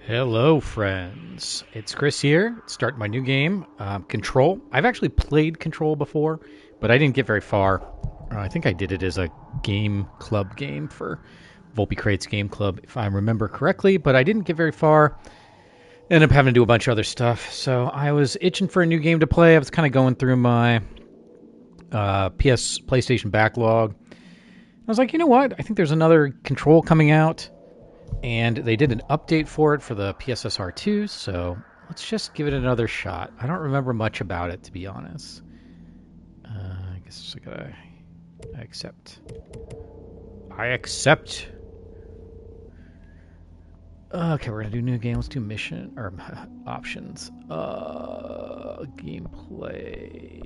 Hello, friends. It's Chris here, starting my new game, Control. I've actually played Control before, but I didn't get very far. I think I did it as a game club game for Volpe Crates Game Club, if I remember correctly, but I didn't get very far. Ended up having to do a bunch of other stuff, so I was itching for a new game to play. I was kind of going through my PlayStation backlog. I was like, you know what? I think there's another Control coming out. And they did an update for it for the PSSR 2, so let's just give it another shot. I don't remember much about it, to be honest. I guess I gotta accept. I accept. Okay, we're gonna do new game. Let's do mission or options. Gameplay.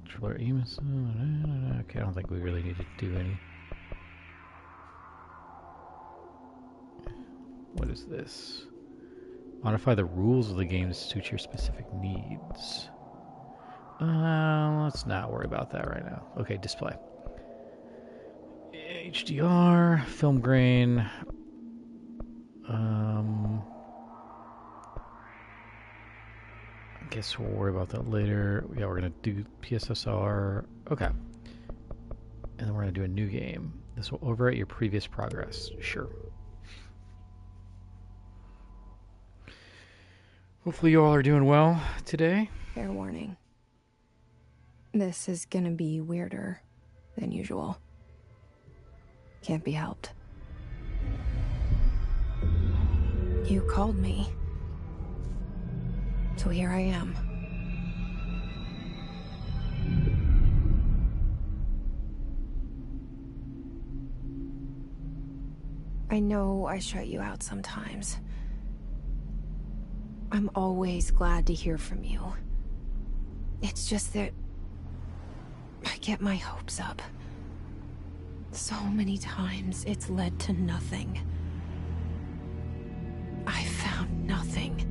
Controller aim. Okay, I don't think we really need to do any. What is this? Modify the rules of the game to suit your specific needs. Let's not worry about that right now. Okay, display. HDR, film grain. I guess we'll worry about that later. Yeah, we're gonna do PSSR. Okay. And then we're gonna do a new game. This will overwrite your previous progress. Sure. Hopefully you all are doing well today. Fair warning. This is gonna be weirder than usual. Can't be helped. You called me. So here I am. I know I shut you out sometimes. I'm always glad to hear from you. It's just that I get my hopes up. So many times it's led to nothing. I found nothing.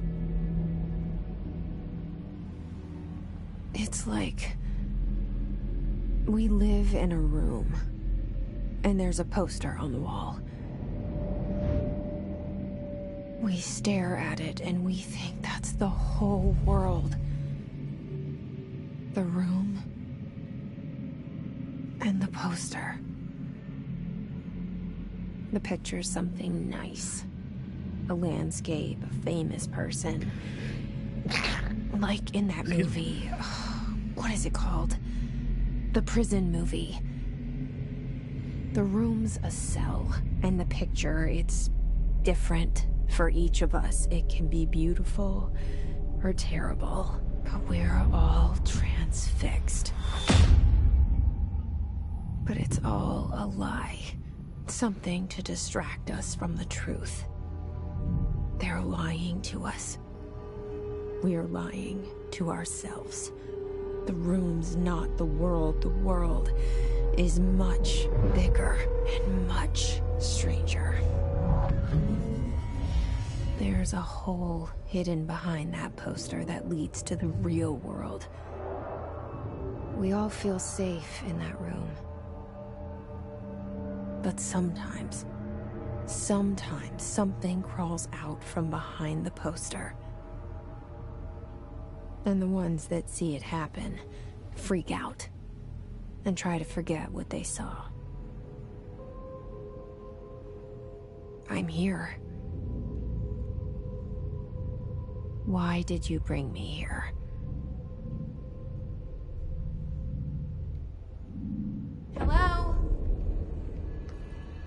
It's like we live in a room and there's a poster on the wall. We stare at it and we think that's the whole world. The room and the poster. The picture's something nice. A landscape, a famous person. Like in that movie. What is it called? The prison movie. The room's a cell, and the picture, it's different for each of us. It can be beautiful or terrible, but we're all transfixed. But it's all a lie. Something to distract us from the truth. They're lying to us. We're lying to ourselves. The room's not the world. The world is much bigger and much stranger. There's a hole hidden behind that poster that leads to the real world. We all feel safe in that room. But sometimes something crawls out from behind the poster. And the ones that see it happen freak out and try to forget what they saw. I'm here. Why did you bring me here? Hello?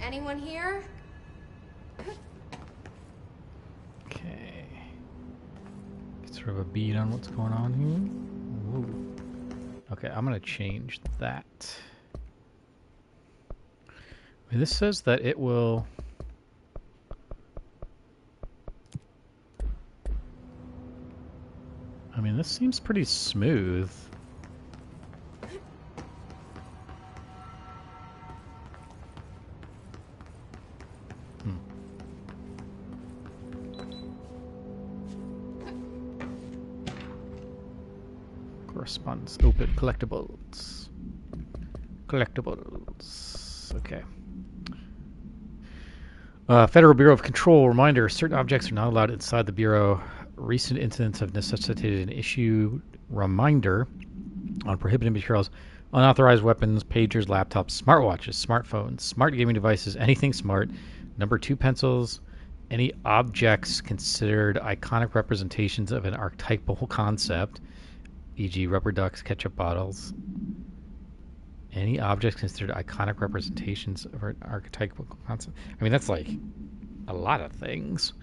Anyone here? Okay. Get sort of a beat on what's going on here. Ooh. Okay, I'm gonna change that. This says that it will. I mean, this seems pretty smooth. Correspondence open collectibles. Collectibles. Okay. Federal Bureau of Control reminder: certain objects are not allowed inside the Bureau. Recent incidents have necessitated an issue reminder on prohibited materials, unauthorized weapons, pagers, laptops, smartwatches, smartphones, smart gaming devices, anything smart. Number 2 pencils, any objects considered iconic representations of an archetypal concept, e.g., rubber ducks, ketchup bottles. Any objects considered iconic representations of an archetypal concept. I mean, that's like a lot of things.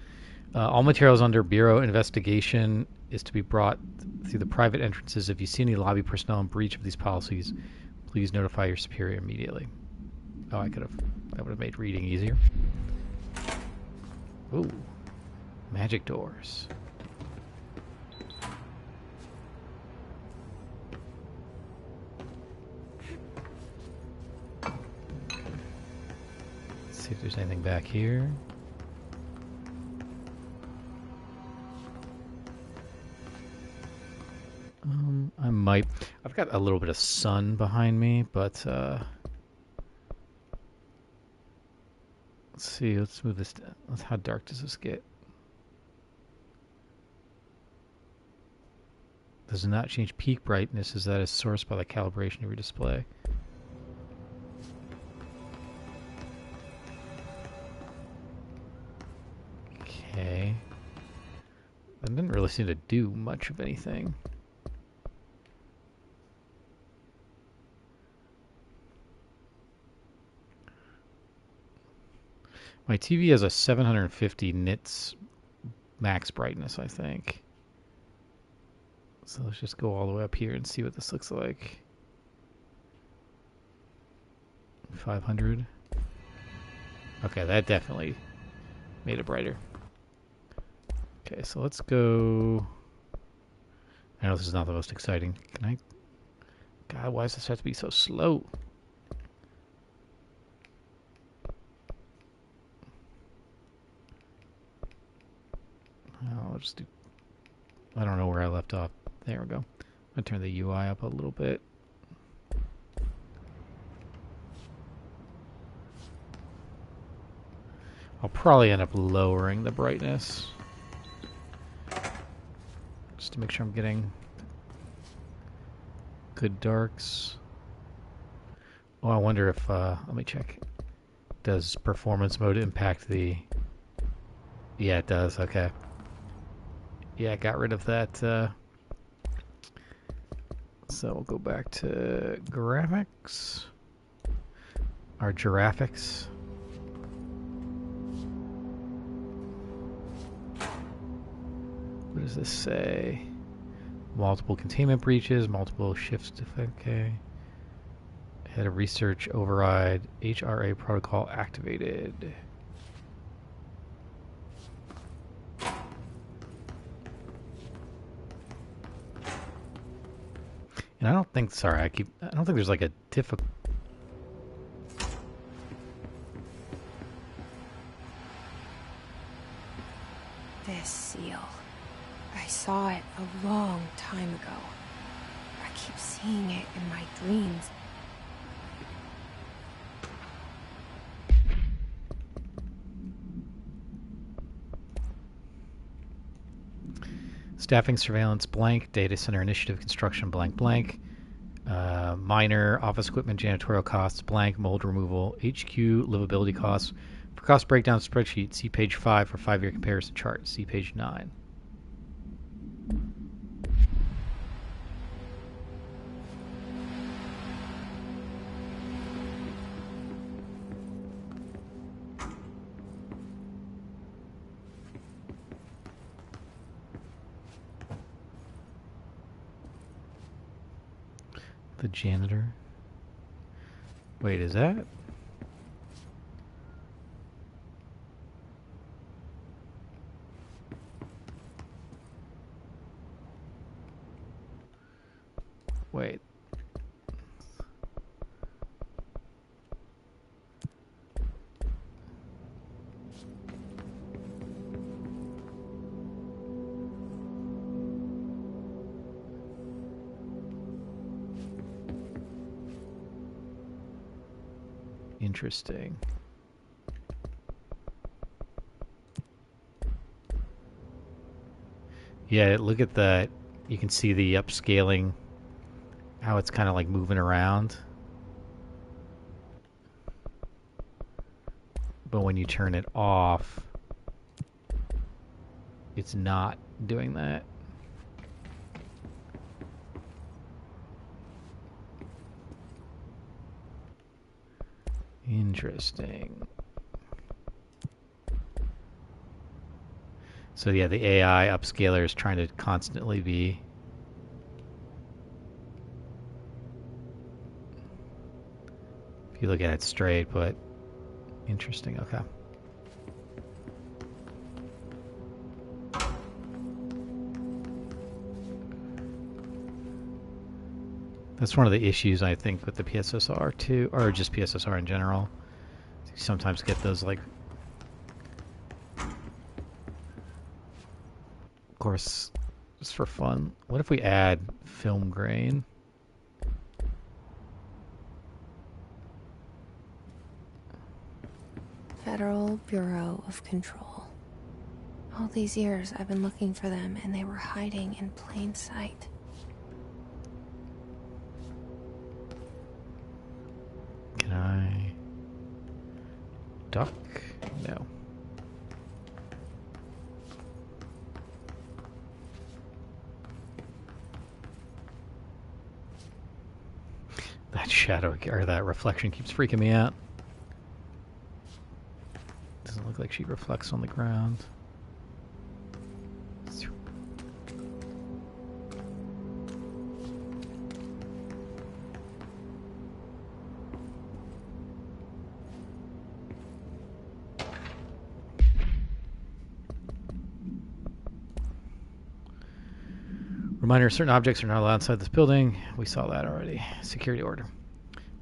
All materials under Bureau investigation is to be brought through the private entrances. If you see any lobby personnel in breach of these policies, please notify your superior immediately. Oh, that would have made reading easier. Ooh, magic doors. Let's see if there's anything back here. I might. I've got a little bit of sun behind me, but let's see. Let's move this down. How dark does this get? Does not change peak brightness, as that is sourced by the calibration of your display. Okay. That didn't really seem to do much of anything. My TV has a 750 nits max brightness, I think. So let's just go all the way up here and see what this looks like. 500. Okay, that definitely made it brighter. Okay, so let's go. I know this is not the most exciting. Can I? God, why does this have to be so slow? I'll just do. I don't know where I left off. There we go. I'm gonna turn the UI up a little bit. I'll probably end up lowering the brightness just to make sure I'm getting good darks. Oh, I wonder if, let me check. Does performance mode impact the... Yeah, it does, okay. Yeah, I got rid of that. So we'll go back to graphics. Our giraffics. What does this say? Multiple containment breaches, multiple shifts. Okay. Head of research override. HRA protocol activated. And I don't think. Sorry, I don't think there's like a difficult. This seal. I saw it a long time ago. I keep seeing it in my dreams. Staffing surveillance blank. Data center initiative construction blank blank. Minor office equipment janitorial costs blank. Mold removal. HQ livability costs. For cost breakdown spreadsheet, see page 5 for 5-year comparison chart. See page 9. The janitor. Wait, is that? Wait. Interesting. Yeah, look at that. You can see the upscaling, how it's kind of like moving around. But when you turn it off, it's not doing that. Interesting. So yeah, the AI upscaler is trying to constantly be... If you look at it straight, but interesting, okay. That's one of the issues, I think, with the PSSR too, or just PSSR in general. You sometimes get those, like... Of course, just for fun. What if we add film grain? Federal Bureau of Control. All these years I've been looking for them and they were hiding in plain sight. Can I duck? No. That shadow, or that reflection keeps freaking me out. Doesn't look like she reflects on the ground. Reminder, certain objects are not allowed inside this building. We saw that already. Security order.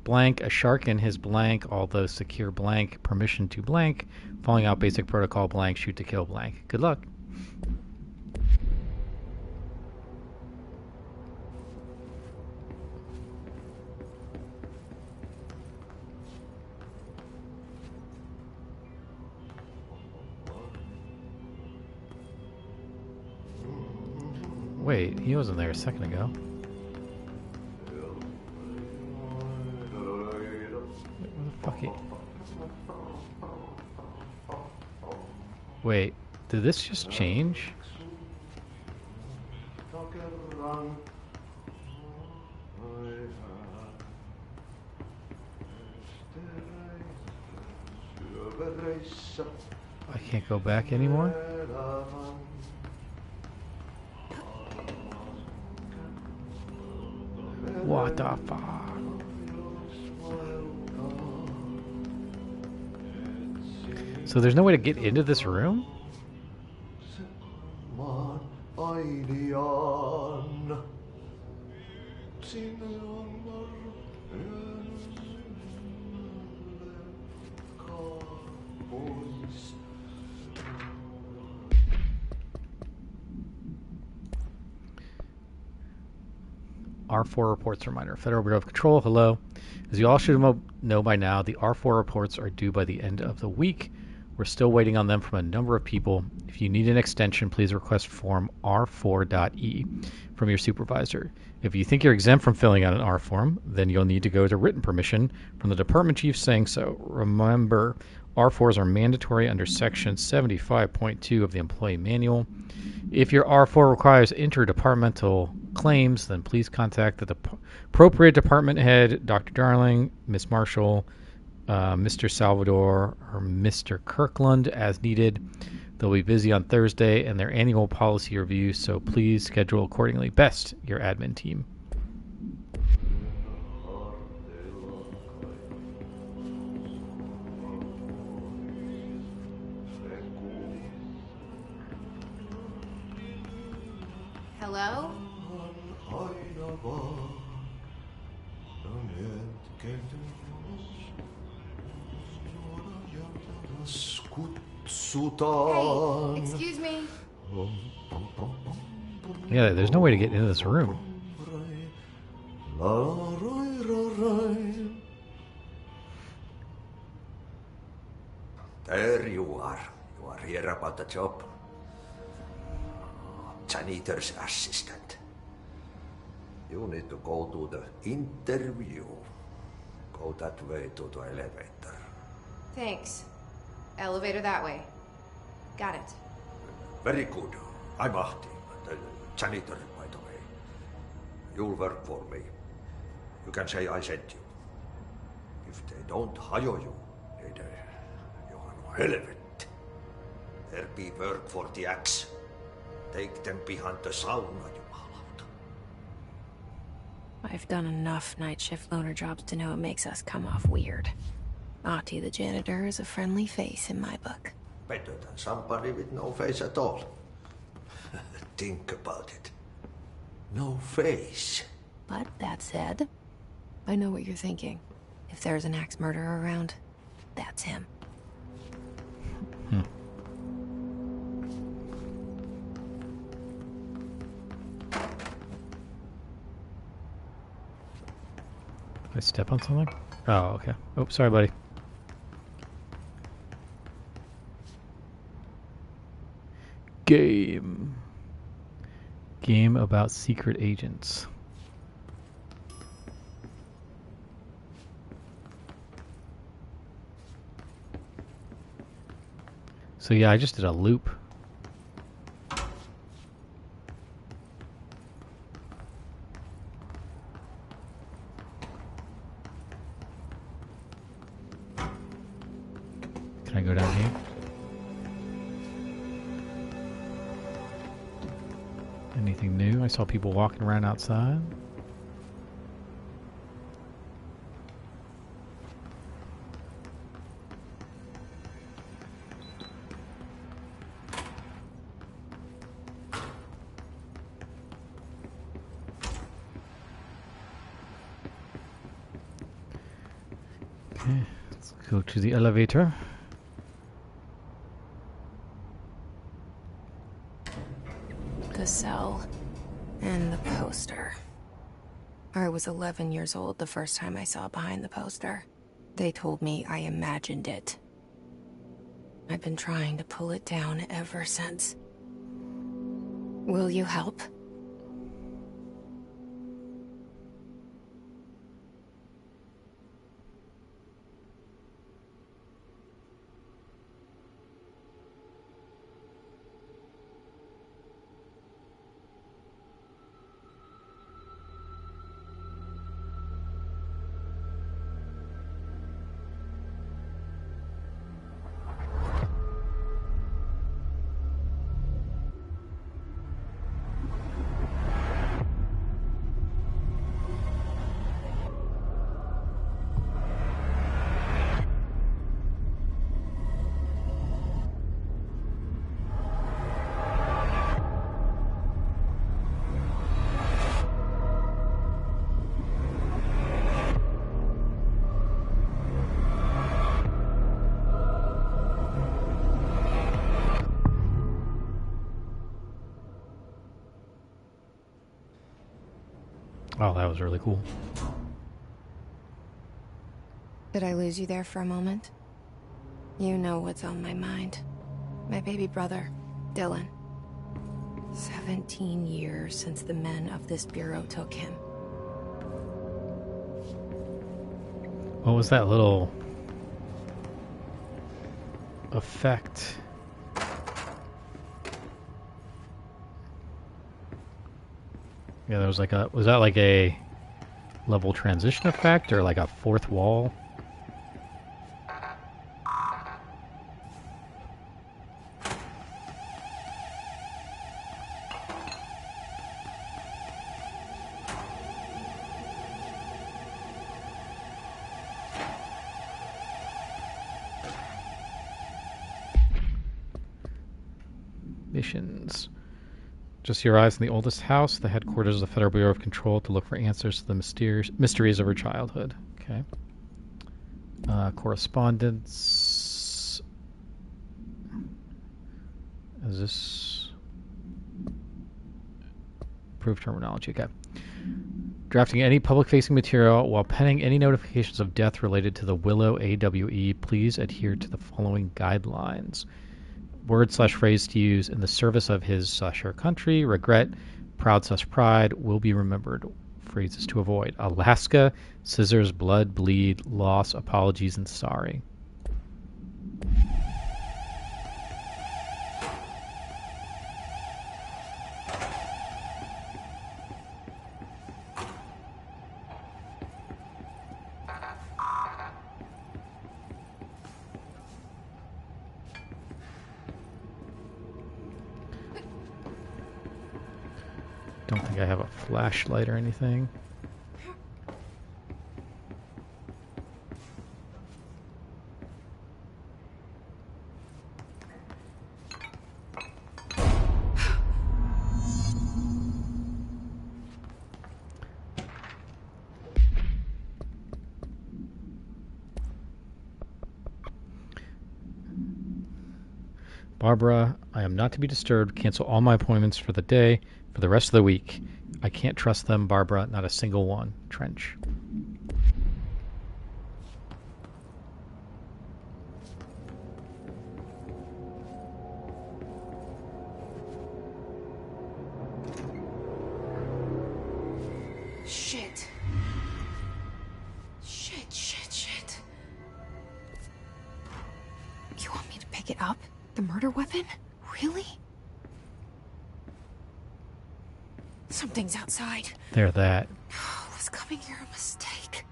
Blank, a shark in his blank, although secure blank, permission to blank, falling out basic protocol blank, shoot to kill blank. Good luck. Wait, he wasn't there a second ago. Wait, did this just change? I can't go back anymore? What the fuck? So there's no way to get into this room? R4 reports reminder. Federal Bureau of Control, hello. As you all should know by now, the R4 reports are due by the end of the week. We're still waiting on them from a number of people. If you need an extension, please request form R4.E from your supervisor. If you think you're exempt from filling out an R form, then you'll need to go to written permission from the department chief saying so. Remember, R4s are mandatory under section 75.2 of the employee manual. If your R4 requires interdepartmental claims, then please contact the appropriate department head, Dr. Darling, Miss Marshall, Mr. Salvador, or Mr. Kirkland as needed. They'll be busy on Thursday and their annual policy review, so please schedule accordingly. Best, your admin team. Hello? Hey, excuse me. Yeah, there's no way to get into this room. There you are. You are here about the job. Janitor's assistant. You need to go to the interview. Go that way to the elevator. Thanks. Elevator that way. Got it. Very good. I'm Ahti, the janitor, by the way. You'll work for me. You can say I sent you. If they don't hire you, niin Johan helvet. There be work for the axe. Take them behind the sauna, jumalauta. I've done enough night shift loner jobs to know it makes us come off weird. Ahti the janitor is a friendly face in my book. Better than somebody with no face at all. Think about it. No face. But that said, I know what you're thinking. If there's an axe murderer around, that's him. I step on something? Oh, okay. Oh, sorry, buddy. Game. Game about secret agents. So yeah, I just did a loop. Can I go down here? Anything new? I saw people walking around outside. Okay, let's go to the elevator. The cell. And the poster. I was 11 years old the first time I saw behind the poster. They told me I imagined it. I've been trying to pull it down ever since. Will you help? Oh, that was really cool. Did I lose you there for a moment? You know what's on my mind. My baby brother, Dylan. 17 years since the men of this bureau took him. What was that little effect? Yeah, there was like a... Was that like a level transition effect or like a fourth wall? Missions. Just your eyes in the oldest house, the headquarters of the Federal Bureau of Control, to look for answers to the mysteries of her childhood. Okay. Correspondence. Is this... Improved terminology, okay. Drafting any public-facing material while penning any notifications of death related to the Willow AWE, please adhere to the following guidelines. Word/phrase to use in the service of his/her country. Regret, proud/pride, will be remembered. Phrases to avoid: Alaska, scissors, blood, bleed, loss, apologies, and sorry. Don't think I have a flashlight or anything. Barbara, I am not to be disturbed. Cancel all my appointments for the day, for the rest of the week. I can't trust them, Barbara. Not a single one. Trench. Shit. Shit. You want me to pick it up? The murder weapon? Really? Something's outside. There, that. Was coming here a mistake?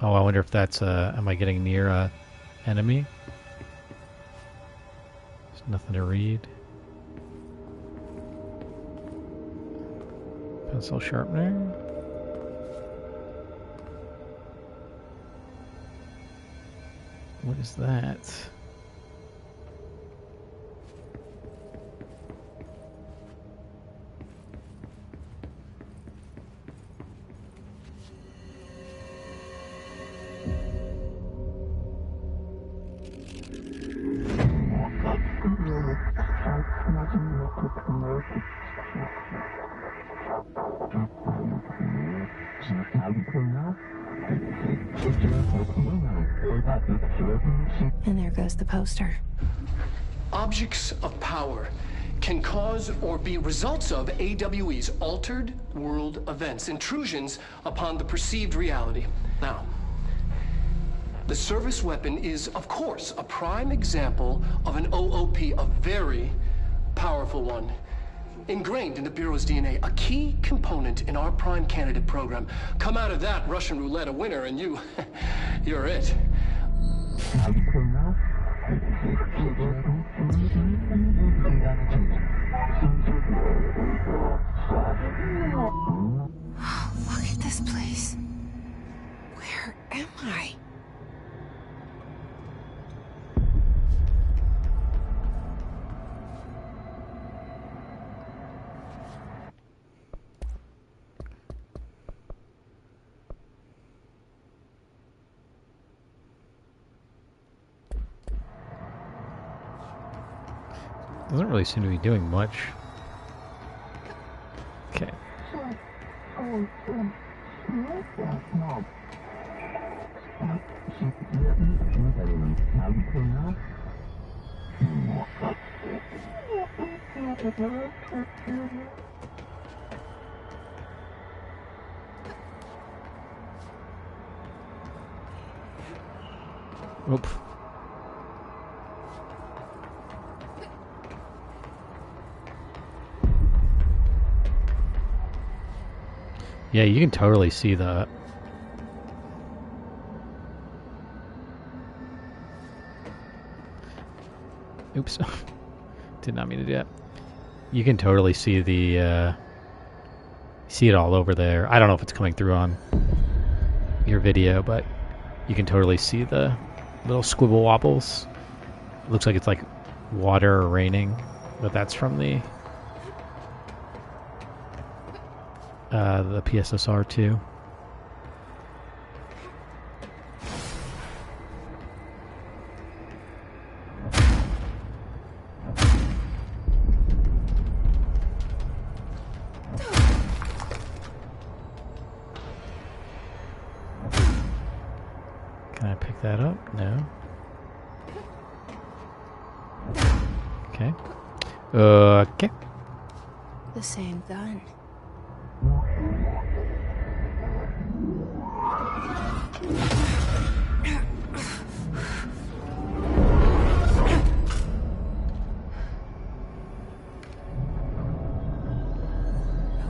Oh, I wonder if that's, am I getting near a enemy? There's nothing to read. Pencil sharpener. What is that? And there goes the poster. Objects of power can cause or be results of AWE's altered world events, intrusions upon the perceived reality. Now, the service weapon is, of course, a prime example of an OOP, a very powerful one. Ingrained in the Bureau's DNA, a key component in our prime candidate program. Come out of that Russian roulette a winner and you're it. Look at this place. Where am I? Doesn't really seem to be doing much. Okay. Oop. Yeah, you can totally see the... Oops. Did not mean to do that. You can totally see the... see it all over there. I don't know if it's coming through on your video, but you can totally see the little squibble wobbles. It looks like it's like water or raining, but that's from the PSSR too. Can I pick that up? No. Okay. Okay. The same gun.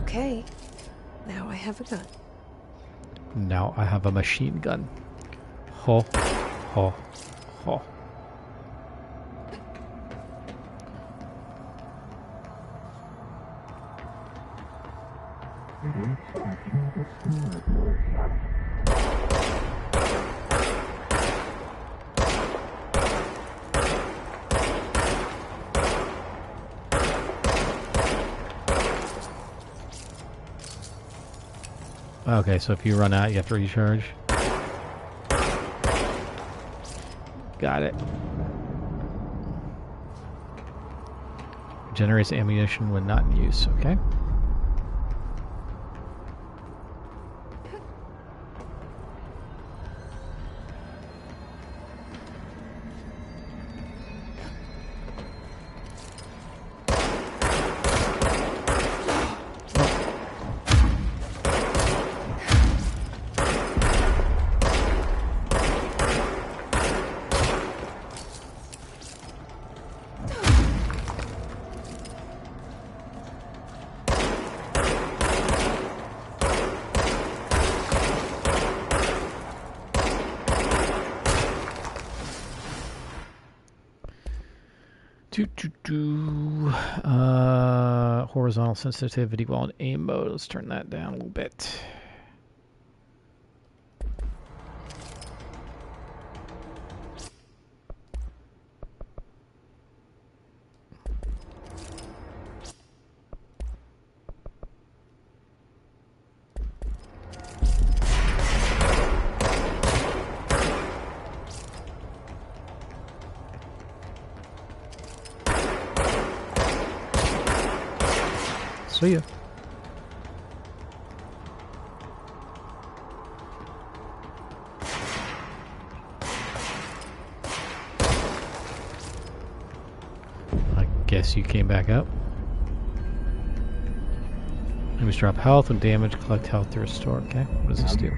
Okay. Now I have a gun. Now I have a machine gun. Ho, ho, ho. Okay, so if you run out, you have to recharge. Got it. Generates ammunition when not in use, okay? Horizontal sensitivity while in aim mode. Let's turn that down a little bit. See ya. I guess you came back up. Enemies drop health and damage, collect health to restore. Okay, what does this do?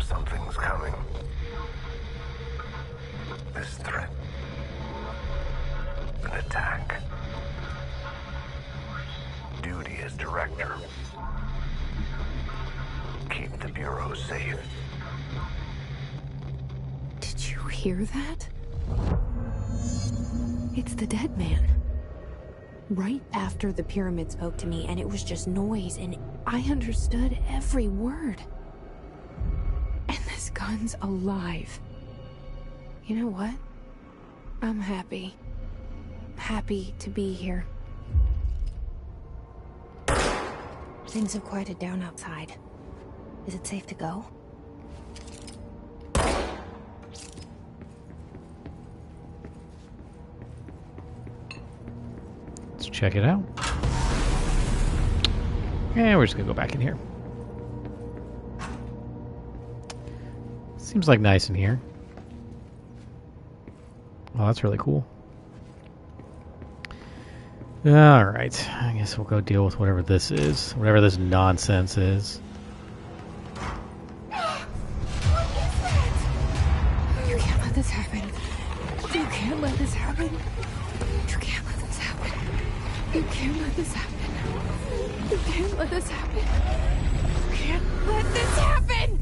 Something's coming. This threat. An attack. Duty as director. Keep the Bureau safe. Did you hear that? It's the dead man. Right after the pyramid spoke to me, and it was just noise, and I understood every word. And this gun's alive. You know what? I'm happy. Happy to be here. Things have quieted down outside. Is it safe to go? Let's check it out. And we're just gonna go back in here. Seems like nice in here. Oh, that's really cool. Alright, I guess we'll go deal with whatever this is. Whatever this nonsense is. You can't let this happen. You can't let this happen. You can't let this happen. You can't let this happen. You can't let this happen. You can't let this happen.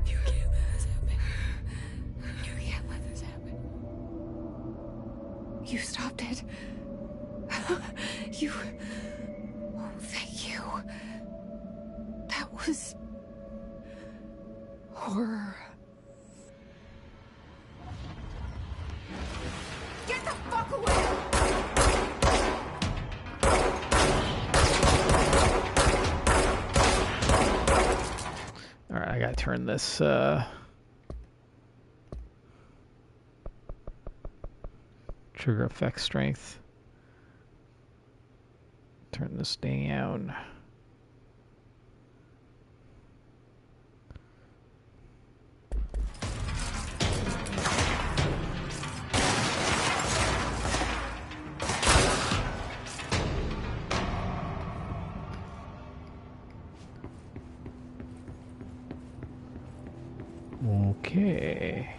You can't let this happen. You can't let this happen. You stopped it. You... Oh, thank you. That was... horror. Get the fuck away! Alright, I gotta turn this, trigger effect strength turn this down. Okay.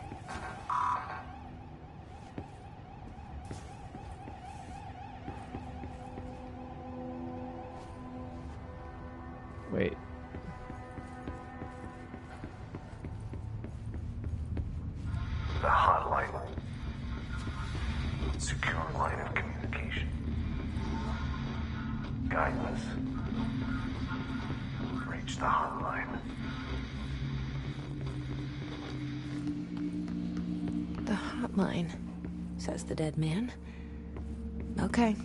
Wait. The hotline. Secure line of communication. Guidance. Reach the hotline. The hotline, says the dead man. Okay.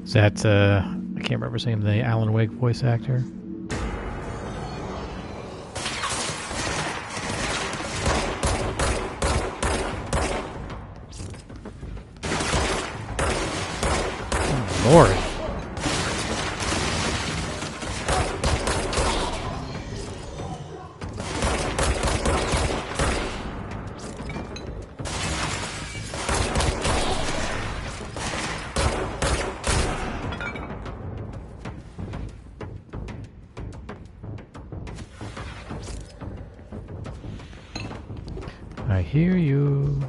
Is that, I can't remember saying the Alan Wake voice actor. Oh, Lord. I hear you.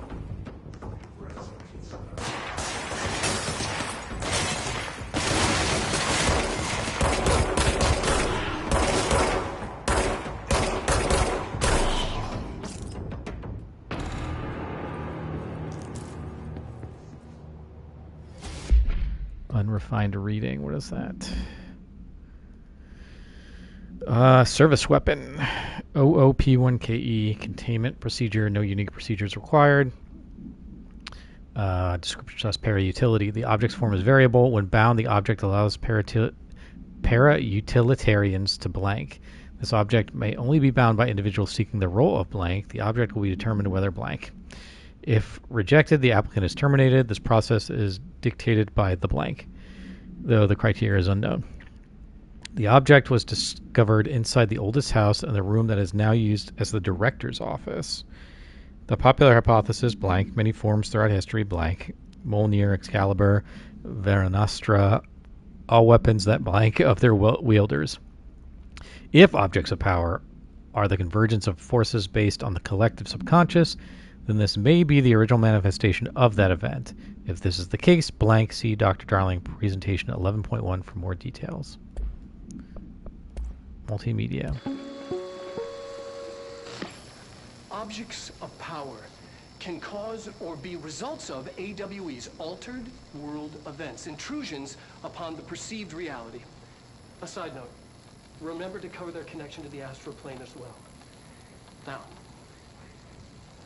Unrefined reading. What is that? Service weapon. OOP1KE. Containment procedure. No unique procedures required. Description says para-utility. The object's form is variable. When bound, the object allows para-utilitarians to blank. This object may only be bound by individuals seeking the role of blank. The object will be determined whether blank. If rejected, the applicant is terminated. This process is dictated by the blank, though the criteria is unknown. The object was discovered inside the oldest house in the room that is now used as the director's office. The popular hypothesis, blank, many forms throughout history, blank, Mjolnir, Excalibur, Veranastra, all weapons that blank of their wielders. If objects of power are the convergence of forces based on the collective subconscious, then this may be the original manifestation of that event. If this is the case, blank, see Dr. Darling presentation 11.1 for more details. Multimedia. Objects of power can cause or be results of AWE's altered world events, intrusions upon the perceived reality. A side note, remember to cover their connection to the astral plane as well. Now,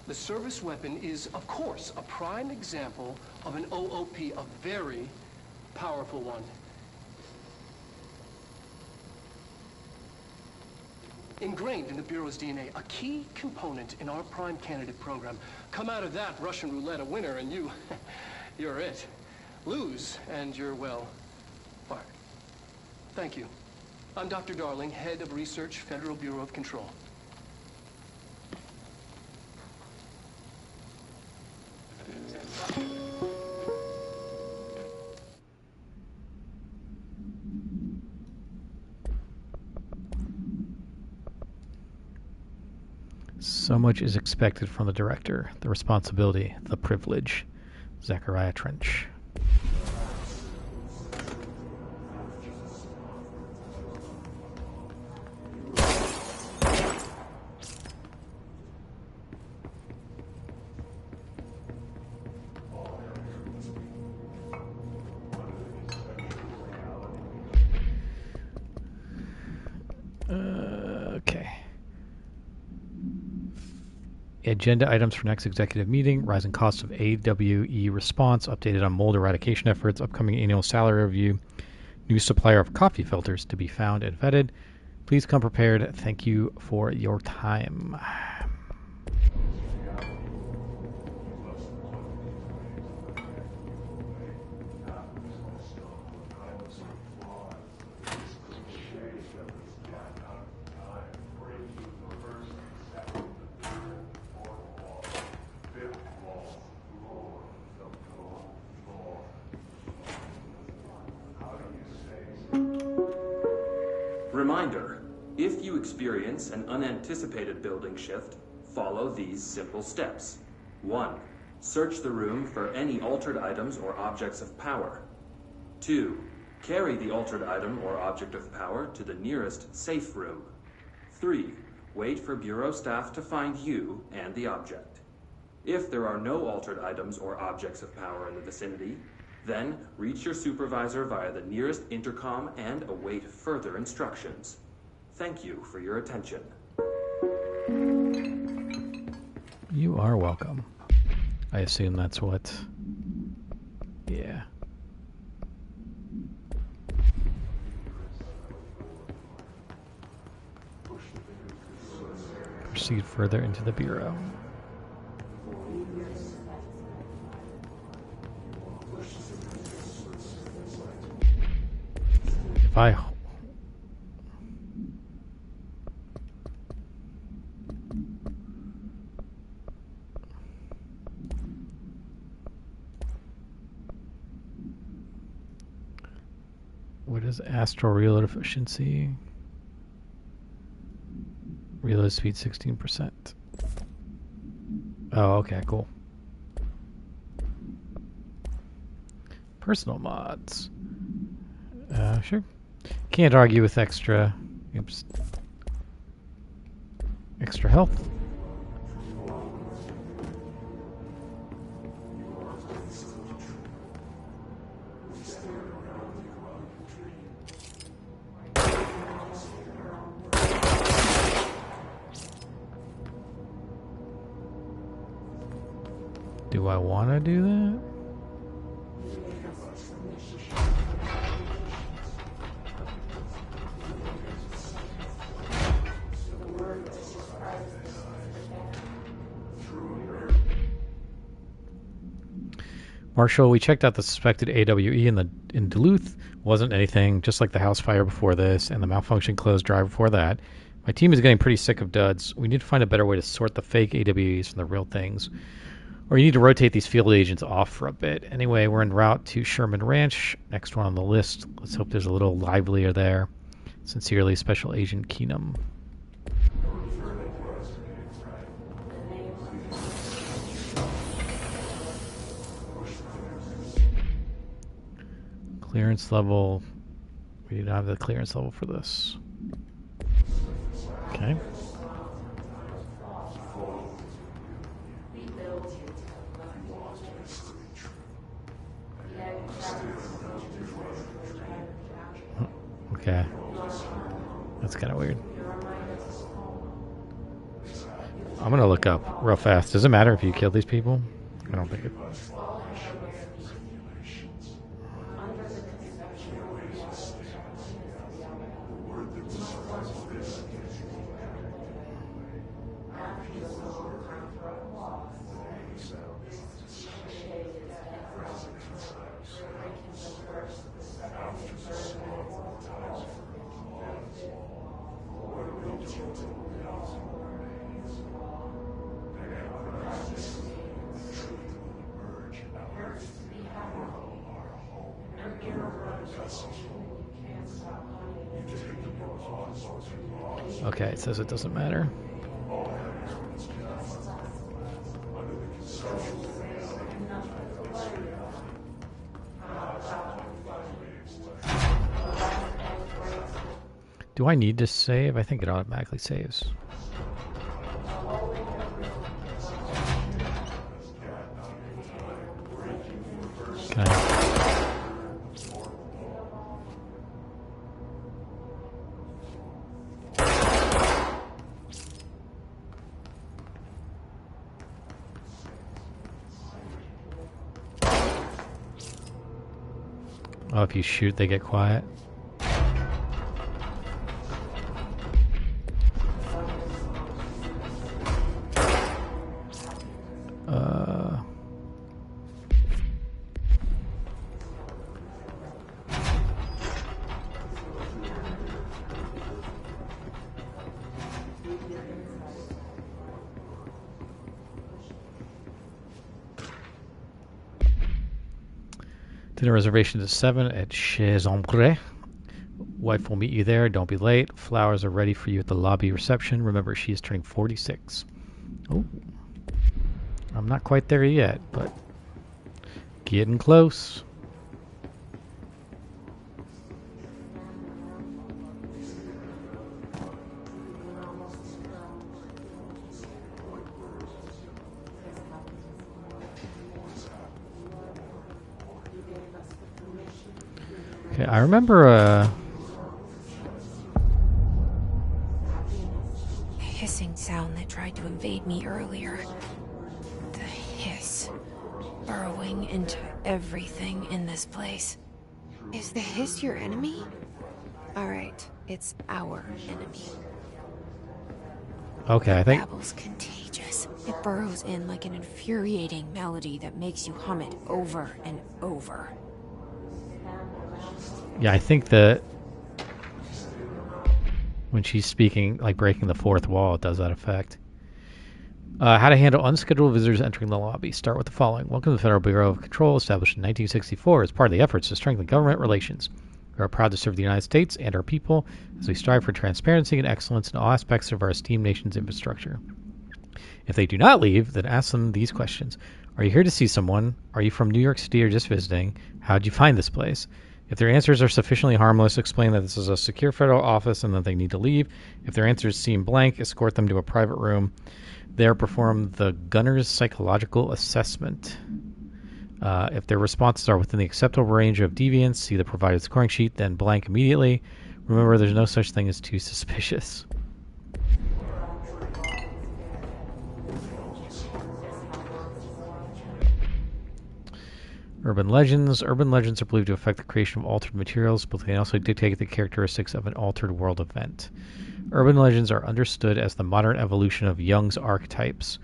the service weapon is, of course, a prime example of an OOP, a very powerful one. Ingrained in the Bureau's DNA, a key component in our prime candidate program. Come out of that Russian roulette a winner and you're it. Lose and you're, well, fired. Thank you. I'm Dr. Darling, head of research, Federal Bureau of Control. So much is expected from the director. The responsibility, the privilege. Zachariah Trench. Okay. Agenda items for next executive meeting: rising costs of AWE response, updated on mold eradication efforts, upcoming annual salary review, new supplier of coffee filters to be found and vetted. Please come prepared. Thank you for your time. you experience an unanticipated building shift, follow these simple steps. 1. Search the room for any altered items or objects of power. 2. Carry the altered item or object of power to the nearest safe room. 3. Wait for Bureau staff to find you and the object. If there are no altered items or objects of power in the vicinity, then reach your supervisor via the nearest intercom and await further instructions. Thank you for your attention. You are welcome. I assume that's what... Yeah. Proceed further into the Bureau. If I... What is astral reload efficiency? Reload speed 16%. Oh, okay, cool. Personal mods. Sure. Can't argue with extra. Oops. Extra health. Do I want to do that? Marshall, we checked out the suspected AWE in Duluth. Wasn't anything, just like the house fire before this and the malfunction closed drive before that. My team is getting pretty sick of duds. We need to find a better way to sort the fake AWEs from the real things. Or you need to rotate these field agents off for a bit. Anyway, we're en route to Sherman Ranch. Next one on the list. Let's hope there's a little livelier there. Sincerely, Special Agent Keenum. Clearance level. We don't have the clearance level for this. Okay. Okay. That's kind of weird. I'm going to look up real fast. Does it matter if you kill these people? I don't think it... Okay, it says it doesn't matter. Do I need to save? I think it automatically saves. Okay. Oh, if you shoot, they get quiet. Dinner reservation is 7 at Chez Ombre. Wife will meet you there. Don't be late. Flowers are ready for you at the lobby reception. Remember, she is turning 46. Oh, I'm not quite there yet, but getting close. Okay, I remember The hissing sound that tried to invade me earlier. The hiss. Burrowing into everything in this place. Is the hiss your enemy? Alright, it's our enemy. Okay, I think... Babble's contagious. It burrows in like an infuriating melody that makes you hum it over and over. Yeah, I think that when she's speaking, like breaking the fourth wall, it does that effect. How to handle unscheduled visitors entering the lobby. Start with the following. Welcome to the Federal Bureau of Control, established in 1964 as part of the efforts to strengthen government relations. We are proud to serve the United States and our people as we strive for transparency and excellence in all aspects of our esteemed nation's infrastructure. If they do not leave, then ask them these questions. Are you here to see someone? Are you from New York City or just visiting? How did you find this place? If their answers are sufficiently harmless, explain that this is a secure federal office and that they need to leave. If their answers seem blank, escort them to a private room. There, perform the gunner's psychological assessment. If their responses are within the acceptable range of deviance, see the provided scoring sheet, then blank immediately. Remember, there's no such thing as too suspicious. Urban legends. Urban legends are believed to affect the creation of altered materials, but they can also dictate the characteristics of an altered world event. Urban legends are understood as the modern evolution of Jung's archetypes.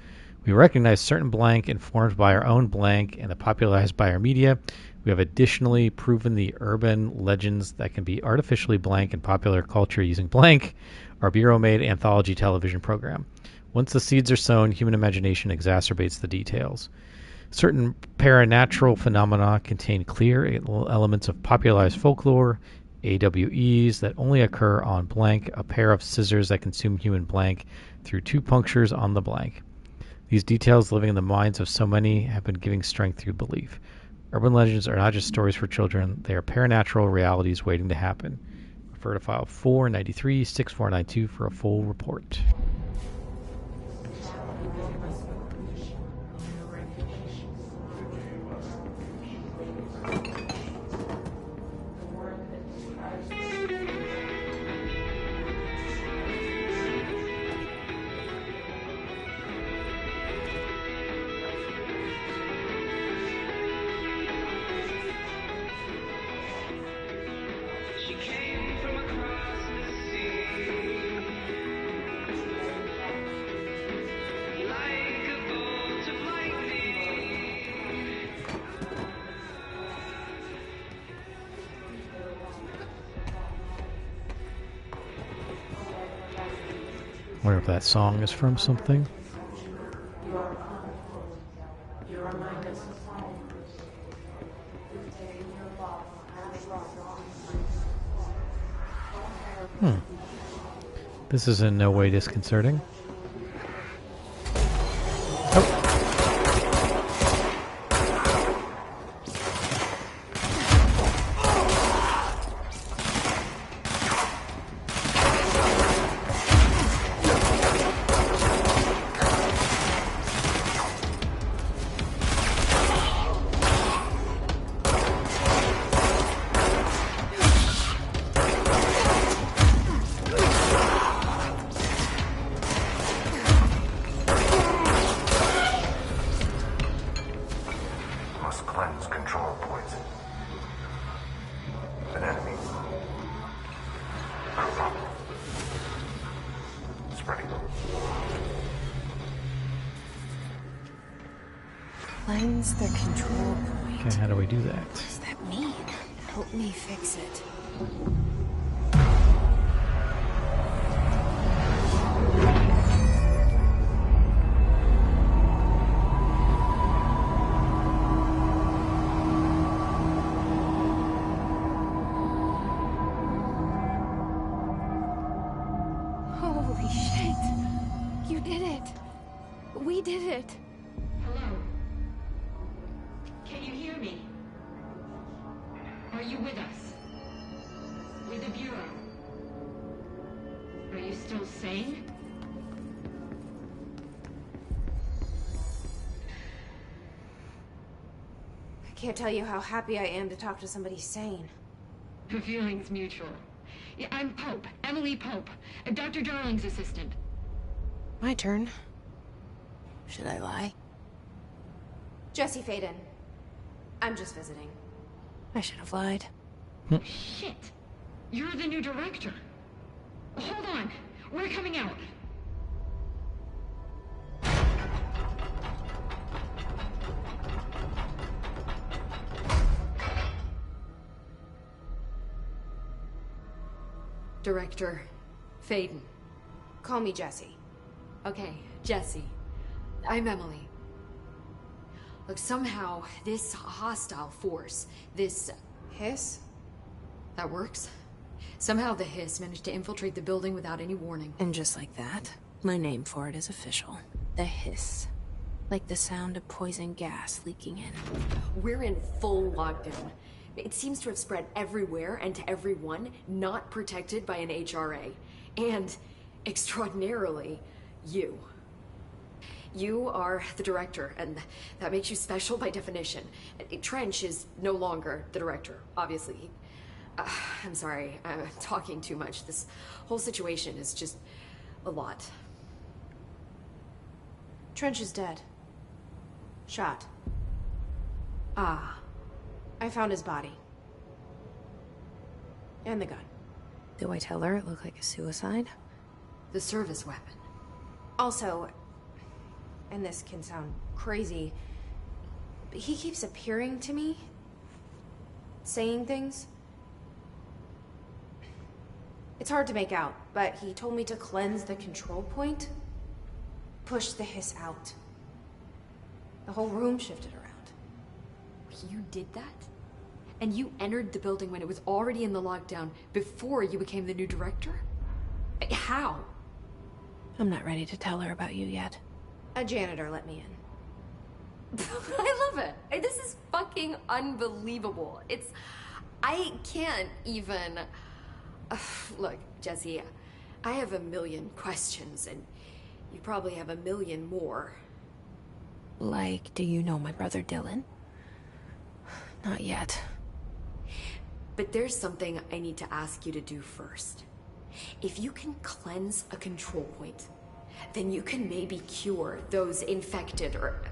We recognize certain blank informed by our own blank and popularized by our media. We have additionally proven the urban legends that can be artificially blank in popular culture using blank, our Bureau-made anthology television program. Once the seeds are sown, human imagination exacerbates the details. Certain paranatural phenomena contain clear elements of popularized folklore, AWEs that only occur on blank, a pair of scissors that consume human blank through two punctures on the blank. These details living in the minds of so many have been giving strength through belief. Urban legends are not just stories for children, they are paranatural realities waiting to happen. Refer to file 493-6492 for a full report. I wonder if that song is from something. This is in no way disconcerting. Must cleanse control points. An enemy. Spreading. Cleanse the control point. Okay, how do we do that? What does that mean? Help me fix it. it. We did it. Hello? Can you hear me? Are you with us? With the Bureau? Are you still sane? I can't tell you how happy I am to talk to somebody sane. The feeling's mutual. Yeah, I'm Pope. Emily Pope. Dr. Darling's assistant. My turn. Should I lie? Jesse Faden. I'm just visiting. I should have lied. Shit! You're the new director. Hold on. We're coming out. Director Faden. Call me Jesse. Okay, Jesse. I'm Emily. Look, somehow this hostile force, this Hiss? that works. Somehow the hiss managed to infiltrate the building without any warning. And just like that, my name for it is official. The hiss. Like the sound of poison gas leaking in. We're in full lockdown. It seems to have spread everywhere and to everyone not protected by an HRA. And, extraordinarily, you. You are the director, and that makes you special by definition. Trench is no longer the director, obviously. I'm sorry, I'm talking too much. This whole situation is just a lot. Trench is dead. Shot. Ah. I found his body. And the gun. Do I tell her it looked like a suicide? The service weapon. Also, and this can sound crazy, but he keeps appearing to me. Saying things. It's hard to make out, but he told me to cleanse the control point. Push the hiss out. The whole room shifted around. You did that? And you entered the building when it was already in the lockdown before you became the new director? How? I'm not ready to tell her about you yet. A janitor let me in. I love it. This is fucking unbelievable. I can't even... Look, Jesse, I have a million questions, and you probably have a million more. Like, do you know my brother Dylan? Not yet. But there's something I need to ask you to do first. If you can cleanse a control point, then you can maybe cure those infected or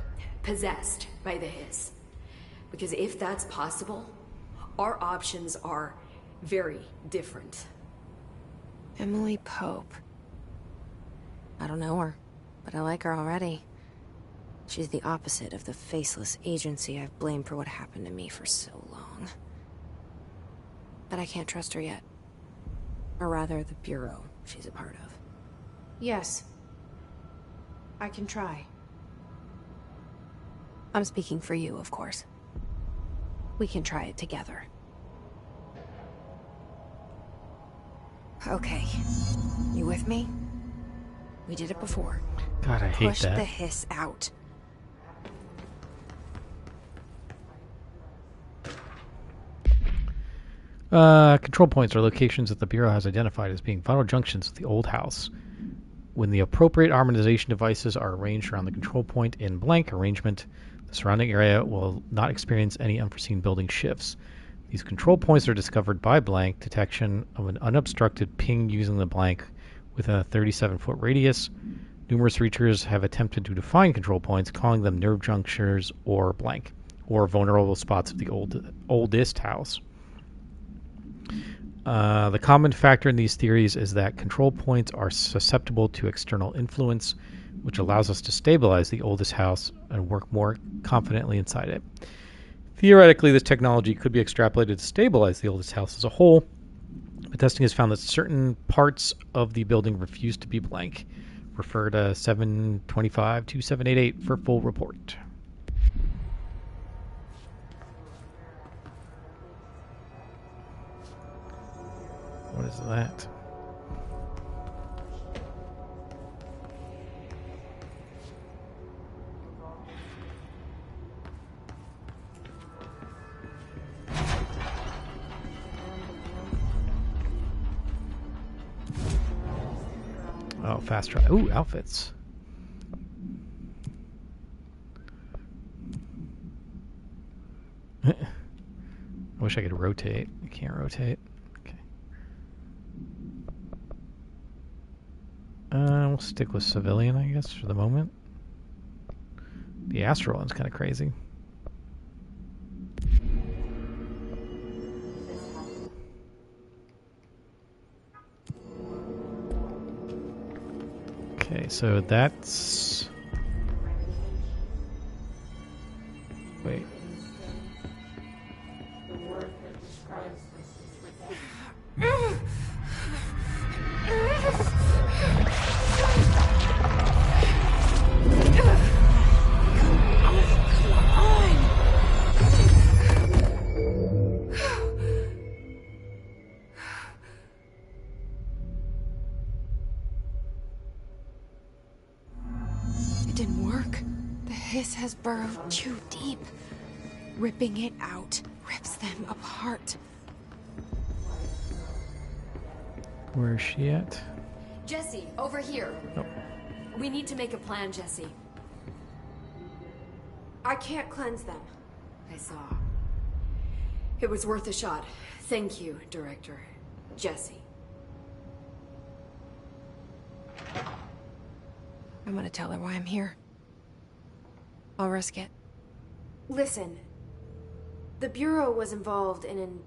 possessed by the hiss. Because if that's possible, our options are very different. Emily Pope. I don't know her, but I like her already. She's the opposite of the faceless agency I've blamed for what happened to me for so long. But I can't trust her yet. Or rather, the Bureau she's a part of. Yes. I can try. I'm speaking for you, of course. We can try it together. Okay. You with me? We did it before. God, I hate Push that. the hiss out. Control points are locations that the Bureau has identified as being vital junctions of the old house. When the appropriate harmonization devices are arranged around the control point in blank arrangement, the surrounding area will not experience any unforeseen building shifts. These control points are discovered by blank detection of an unobstructed ping using the blank with a 37-foot radius. Numerous researchers have attempted to define control points, calling them nerve junctures or blank, or vulnerable spots of the oldest house. The common factor in these theories is that control points are susceptible to external influence, which allows us to stabilize the oldest house and work more confidently inside it. Theoretically, this technology could be extrapolated to stabilize the oldest house as a whole, but testing has found that certain parts of the building refuse to be blank. Refer to 725-2788 for full report. What is that? Oh, fast travel. Ooh, outfits. I wish I could rotate. I can't rotate. Okay. We'll stick with civilian, I guess, for the moment. The astral one's kind of crazy. Okay, so that's... Wait. This has burrowed too deep. Ripping it out rips them apart. Where is she at? Jesse, over here. Oh. We need to make a plan, Jesse. I can't cleanse them. I saw. It was worth a shot. Thank you, Director. Jesse. I'm gonna tell her why I'm here. I'll risk it. Listen, the Bureau was involved in an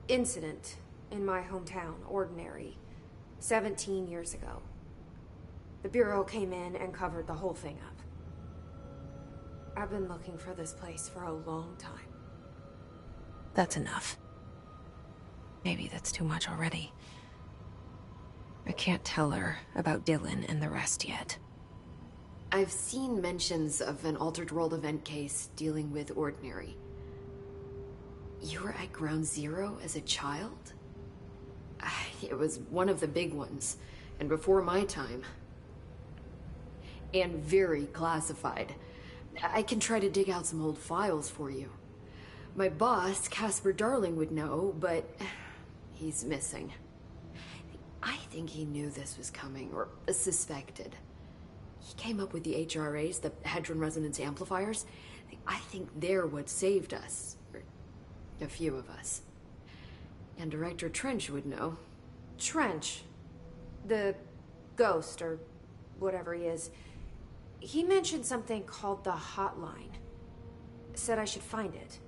incident in my hometown, Ordinary, 17 years ago. The Bureau came in and covered the whole thing up. I've been looking for this place for a long time. That's enough. Maybe that's too much already. I can't tell her about Dylan and the rest yet. I've seen mentions of an Altered World event case dealing with Ordinary. You were at Ground Zero as a child? It was one of the big ones, and before my time. And very classified. I can try to dig out some old files for you. My boss, Casper Darling, would know, but he's missing. I think he knew this was coming, or suspected. He came up with the HRAs, the Hadron Resonance Amplifiers. I think they're what saved us. Or a few of us. And Director Trench would know. Trench? The ghost, or whatever he is. He mentioned something called the Hotline. Said I should find it.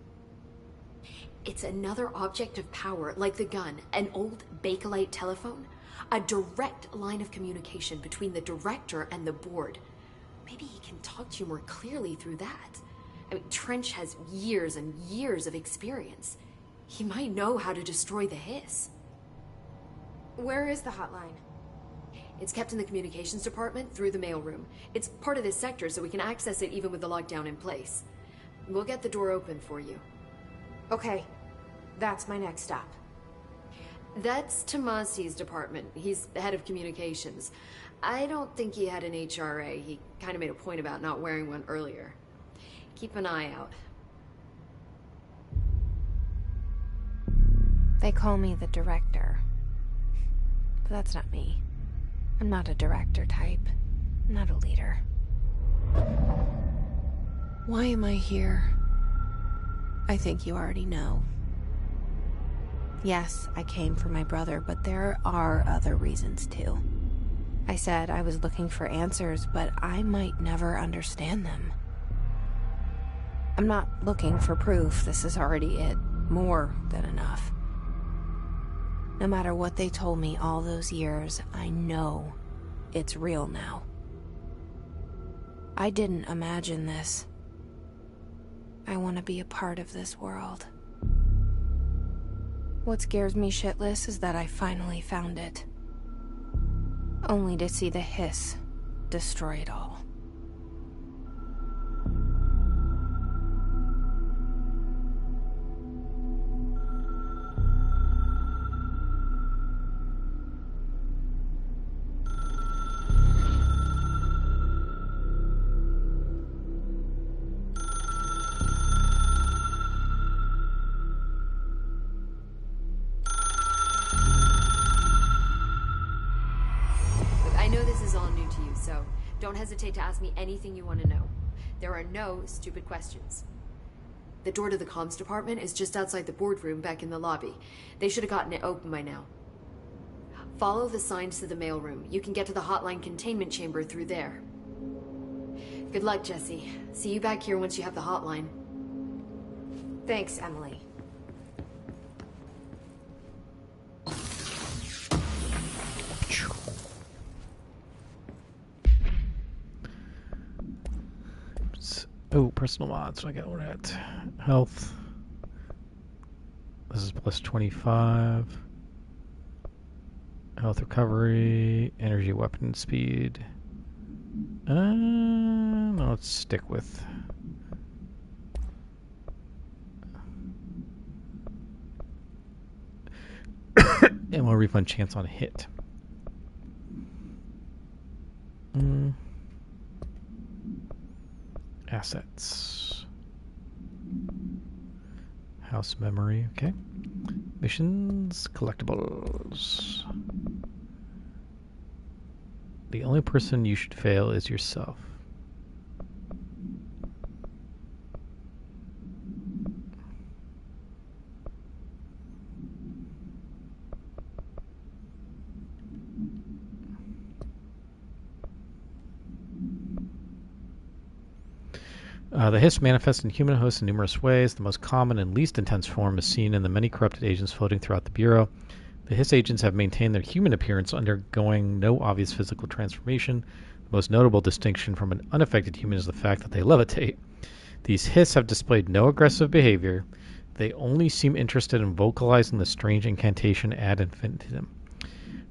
It's another object of power, like the gun, an old Bakelite telephone. A direct line of communication between the director and the board. Maybe he can talk to you more clearly through that. I mean, Trench has years and years of experience. He might know how to destroy the hiss. Where is the hotline? It's kept in the communications department through the mailroom. It's part of this sector, so we can access it even with the lockdown in place. We'll get the door open for you. Okay, that's my next stop. That's Tomasi's department. He's the head of communications. I don't think he had an HRA. He kind of made a point about not wearing one earlier. Keep an eye out. They call me the director. But that's not me. I'm not a director type. I'm not a leader. Why am I here? I think you already know. Yes, I came for my brother, but there are other reasons too. I said I was looking for answers, but I might never understand them. I'm not looking for proof. This is already it. More than enough. No matter what they told me all those years, I know it's real now. I didn't imagine this. I want to be a part of this world. What scares me shitless is that I finally found it. Only to see the hiss destroy it all. hesitate to ask me anything you want to know. There are no stupid questions. The door to the comms department is just outside the boardroom back in the lobby. They should have gotten it open by now. Follow the signs to the mailroom. You can get to the hotline containment chamber through there. Good luck, Jesse. See you back here once you have the hotline. Thanks, Emily. Oh, personal mods. I got one at health. This is plus 25. Health recovery, energy weapon speed. No, let's stick with. And we'll refund chance on hit. Assets. House memory, okay. Missions, collectibles. The only person you should fail is yourself. The Hiss manifests in human hosts in numerous ways. The most common and least intense form is seen in the many corrupted agents floating throughout the Bureau. The Hiss agents have maintained their human appearance, undergoing no obvious physical transformation. The most notable distinction from an unaffected human is the fact that they levitate. These Hiss have displayed no aggressive behavior. They only seem interested in vocalizing the strange incantation ad infinitum.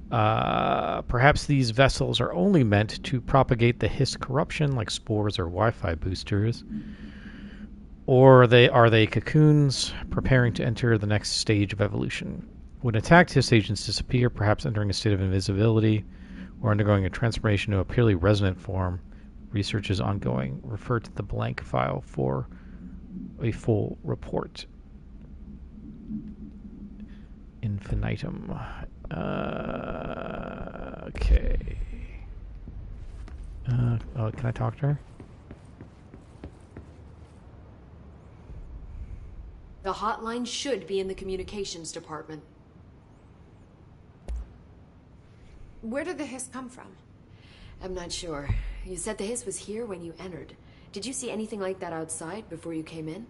Perhaps these vessels are only meant to propagate the Hiss corruption like spores or Wi-Fi boosters. Or are they cocoons preparing to enter the next stage of evolution? When attacked, Hiss agents disappear, perhaps entering a state of invisibility or undergoing a transformation to a purely resonant form. Research is ongoing. Refer to the blank file for a full report. Infinitum. Okay. Oh, can I talk to her? The hotline should be in the communications department. Where did the hiss come from? I'm not sure. You said the hiss was here when you entered. Did you see anything like that outside before you came in?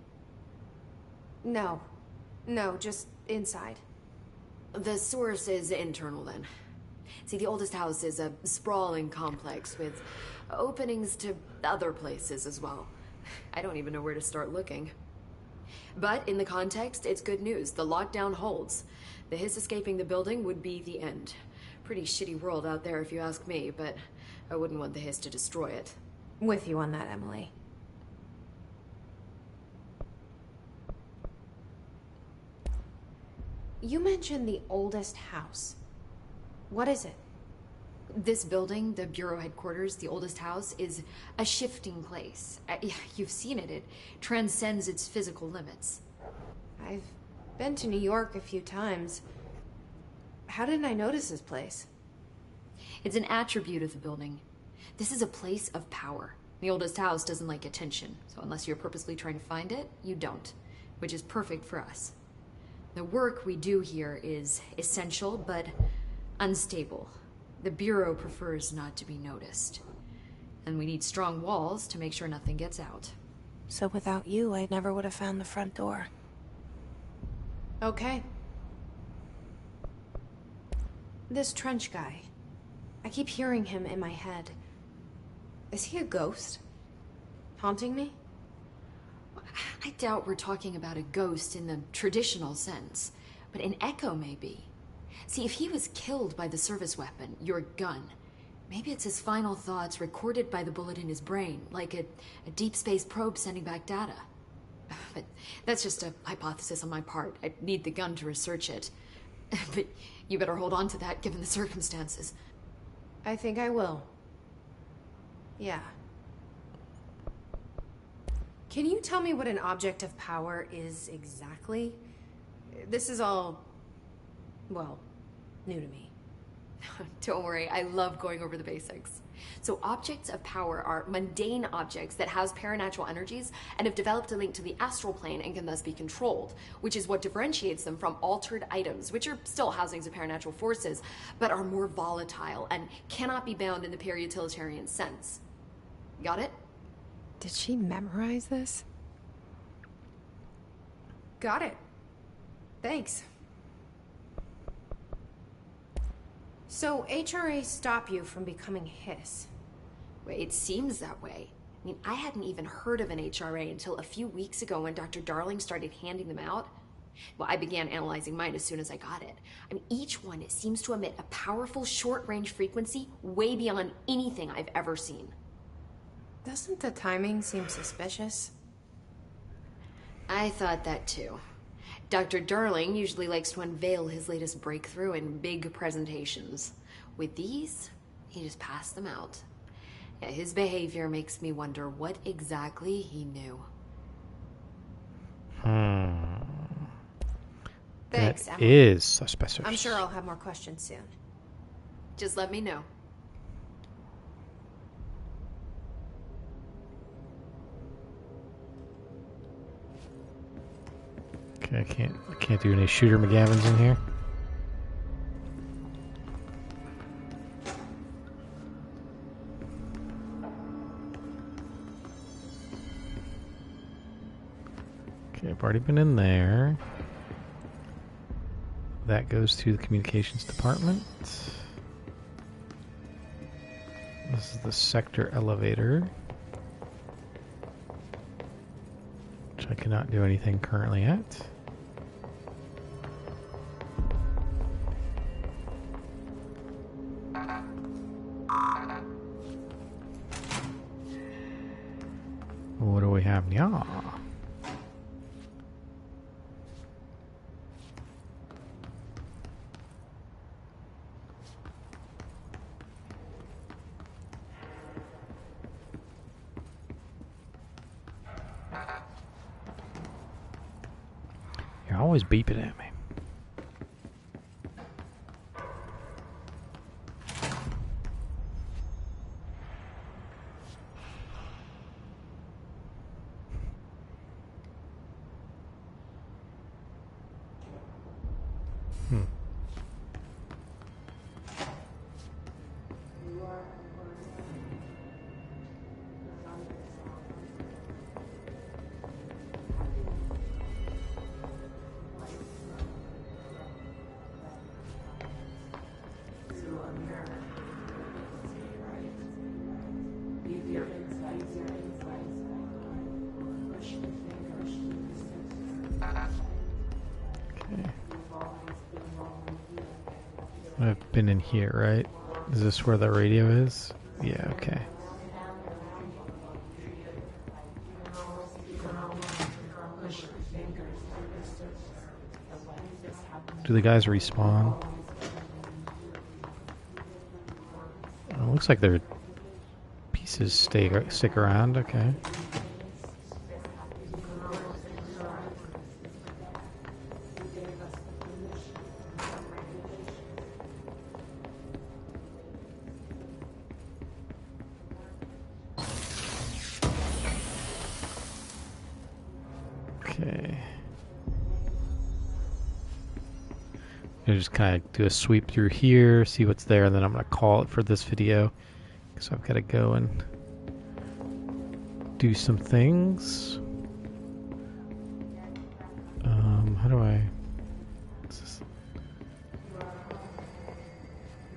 No. No, just inside. The source is internal, then. See, the oldest house is a sprawling complex with openings to other places as well. I don't even know where to start looking. But in the context, it's good news. The lockdown holds. The hiss escaping the building would be the end. Pretty shitty world out there if you ask me, but I wouldn't want the hiss to destroy it. With you on that, Emily. You mentioned the oldest house. What is it? This building, the Bureau headquarters, the oldest house, is a shifting place. You've seen it. It transcends its physical limits. I've been to New York a few times. How didn't I notice this place? It's an attribute of the building. This is a place of power. The oldest house doesn't like attention, so unless you're purposely trying to find it, you don't, which is perfect for us. The work we do here is essential, but unstable. The Bureau prefers not to be noticed. And we need strong walls to make sure nothing gets out. So without you, I never would have found the front door. Okay. This Trench guy. I keep hearing him in my head. Is he a ghost? Haunting me? I doubt we're talking about a ghost in the traditional sense, but an echo maybe. See, if he was killed by the service weapon, your gun, maybe it's his final thoughts recorded by the bullet in his brain, like a deep space probe sending back data. But that's just a hypothesis on my part. I need the gun to research it. But you better hold on to that given the circumstances. I think I will. Yeah. Can you tell me what an object of power is exactly? This is all, well, new to me. Don't worry, I love going over the basics. So objects of power are mundane objects that house paranatural energies and have developed a link to the astral plane and can thus be controlled, which is what differentiates them from altered items, which are still housings of paranatural forces, but are more volatile and cannot be bound in the pure utilitarian sense. Got it? Did she memorize this? Got it. Thanks. So HRA stop you from becoming Hiss? Well, it seems that way. I mean, I hadn't even heard of an HRA until a few weeks ago when Dr. Darling started handing them out. Well, I began analyzing mine as soon as I got it. I mean, each one seems to emit a powerful short-range frequency way beyond anything I've ever seen. Doesn't the timing seem suspicious? I thought that too. Dr. Darling usually likes to unveil his latest breakthrough in big presentations. With these, he just passed them out. Yeah, his behavior makes me wonder what exactly he knew. Thanks, That Emily. is suspicious. I'm sure I'll have more questions soon. Just let me know. Okay, I can't do any shooter McGavins in here. Okay, I've already been in there. That goes to the communications department. This is the sector elevator, which I cannot do anything currently at. What do we have now? You're always beeping at me. I've been in here, right? Is this where the radio is? Yeah, okay. Do the guys respawn? It looks like their pieces stick around, okay. Okay. I just kind of do a sweep through here, see what's there, and then I'm going to call it for this video. So I've got to go and do some things. How do I... What's this?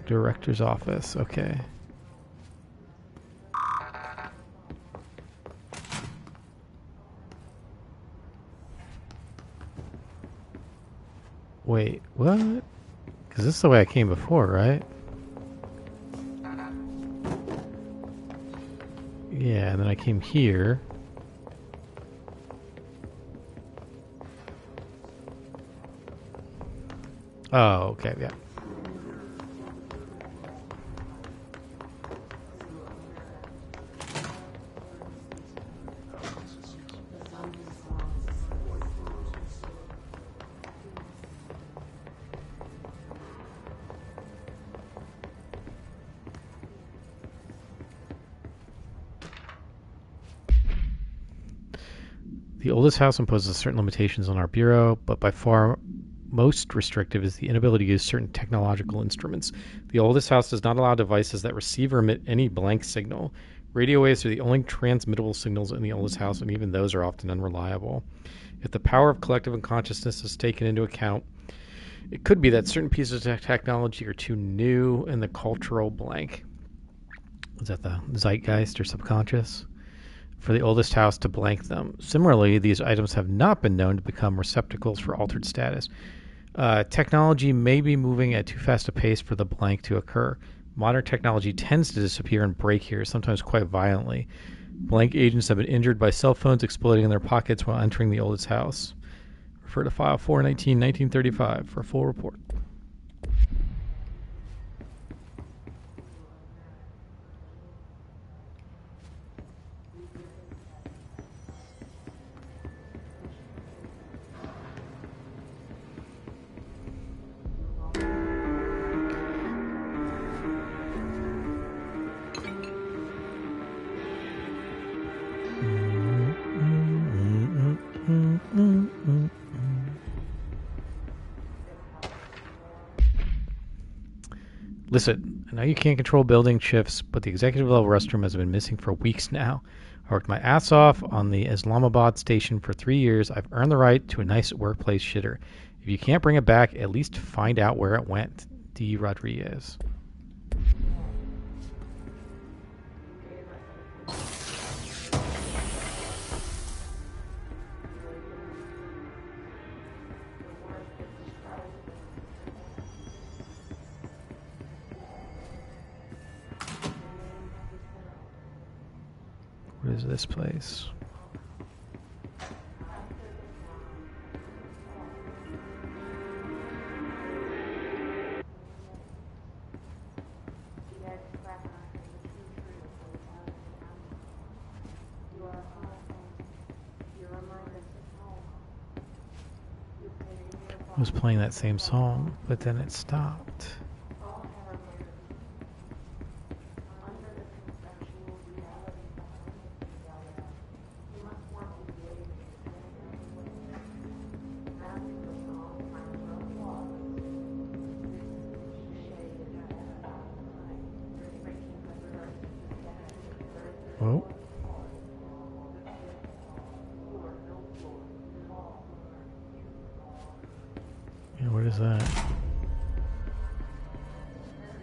Director's office, okay. Wait, what? Because this is the way I came before, right? Yeah, and then I came here. Oh, okay, yeah. The oldest house imposes certain limitations on our bureau, but by far most restrictive is the inability to use certain technological instruments. The oldest house does not allow devices that receive or emit any blank signal. Radio waves are the only transmittable signals in the oldest house, and even those are often unreliable. If the power of collective unconsciousness is taken into account, it could be that certain pieces of technology are too new in the cultural blank. Is that the zeitgeist or subconscious? For the oldest house to blank them. Similarly, these items have not been known to become receptacles for altered status. Technology may be moving at too fast a pace for the blank to occur. Modern technology tends to disappear and break here, sometimes quite violently. Blank agents have been injured by cell phones exploding in their pockets while entering the oldest house. Refer to File 419, 1935 for a full report. Listen, I know you can't control building shifts, but the executive level restroom has been missing for weeks now. I worked my ass off on the Islamabad station for 3 years. I've earned the right to a nice workplace shitter. If you can't bring it back, at least find out where it went. D. Rodriguez. What is this place? I was playing that same song, but then it stopped. Oh. Yeah, what is that?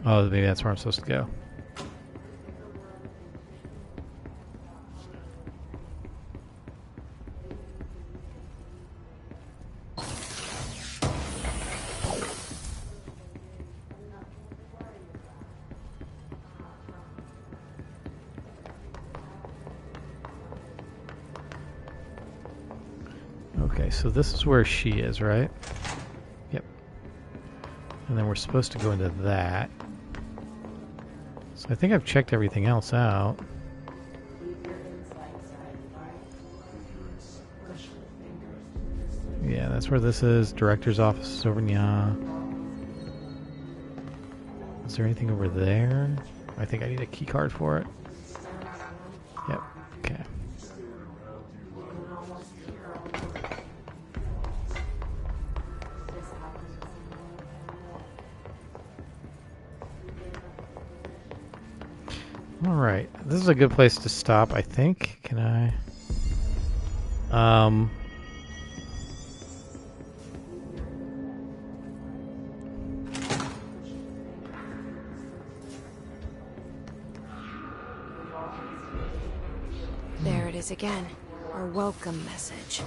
Oh, maybe that's where I'm supposed to go. Okay, so this is where she is, right? Yep. And then we're supposed to go into that. So I think I've checked everything else out. Yeah, that's where this is. Director's office is over near. Is there anything over there? I think I need a key card for it. Yep. Okay. All right. This is a good place to stop, I think. Can I? There it is again. Our welcome message.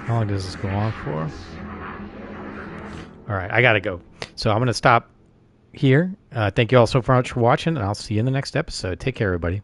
How long does this go on for? All right, I gotta go. So I'm gonna stop here. Thank you all so much for watching, and I'll see you in the next episode. Take care, everybody.